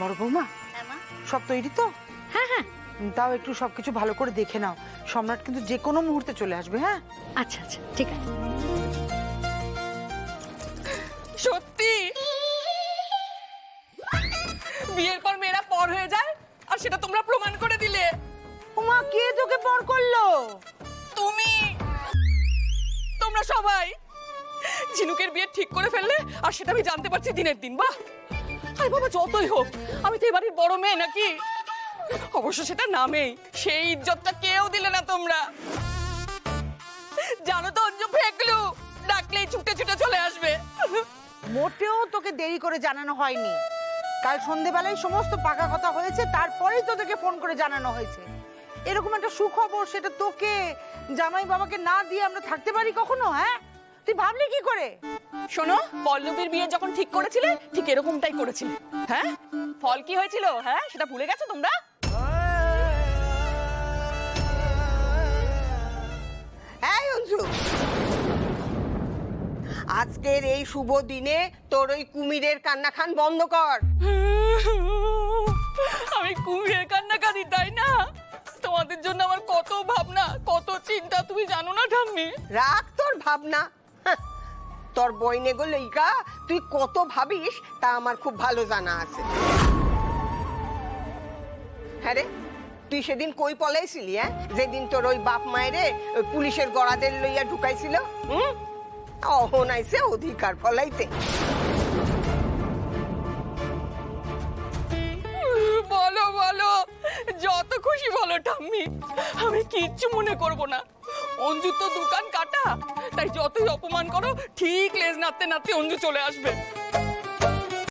বড় বৌমা, সব তৈরি তো? হ্যাঁ হ্যাঁ, তাও একটু সবকিছু ভালো করে দেখে নাও, সম্রাট কিন্তু যে কোনো মুহূর্তে চলে আসবে। হ্যাঁ আচ্ছা আচ্ছা ঠিক আছে। সত্যি বিয়ের পর মেয়েরা পর হয়ে যায়, আর সেটা তোমরা প্রমাণ করে দিলে। ওমা, কে তোকে পর করলো? তুমি, তোমরা সবাই। ঝিনুকের বিয়ে ঠিক করে ফেললে, আর সেটা আমি জানতে পারছি দিনের দিন। বাহ! আরে বাবা, যতই হোক আমি তো এবারের বড় মেয়ে নাকি। অবশ্য সেটা নামেই, সেই ইজ্জতটা কেউ দিলে না তোমরা। জানো তো অঞ্জু ফেকলু, ডাকলেই ছুটে ছুটে চলে আসবে। মোটেও তোকে দেরি করে জানানো হয়নি। কাল সন্ধেবেলায় সমস্ত পাকা কথা হয়েছে, তারপরেই তোদেরকে ফোন করে জানানো হয়েছে। এরকম একটা সুখবর, সেটা তোকে জামাই বাবাকে না দিয়ে আমরা থাকতে পারি কখনো? হ্যাঁ, তুই ভাবলি কি করে? শোনো, পল্লবীর বিয়ে যখন ঠিক করেছিলে ঠিক এরকমটাই করেছিলে। হ্যাঁ, ফল কি হয়েছিল? হ্যাঁ, সেটা ভুলে গেছো তোমরা? হ্যাঁ অঞ্জু, আজকের এই শুভ দিনে তোর ওই কুমিরের কান্নাখান বন্ধ কর। আমি কুমিরের কান্নাকাটি, তাই না? তোমাদের জন্য আমার কত ভাবনা, কত চিন্তা, তুমি জানো না ঠাম্মি? রাখ তোর ভাবনা। হাহ, তোর বইনে গো লইকা তুই কত ভাবিস তা আমার খুব ভালো জানা আছে। হ্যাঁ রে, তুই সেদিন কই পলাইছিলি? হ্যাঁ, যেদিন তোর ওই বাপ মায়েরে ওই পুলিশের গড়াদের লইয়া ঢুকাইছিল। অহন আইছে অধিকার ফলাইতে। বলো বলো, যত খুশি বলো ঠাম্মি, আমি কিচ্ছু মনে করব না। অঞ্জু তো দোকান কাটা, তাই যতই অপমান করো ঠিক লেজ নাড়তে নাড়তে অঞ্জু চলে আসবে।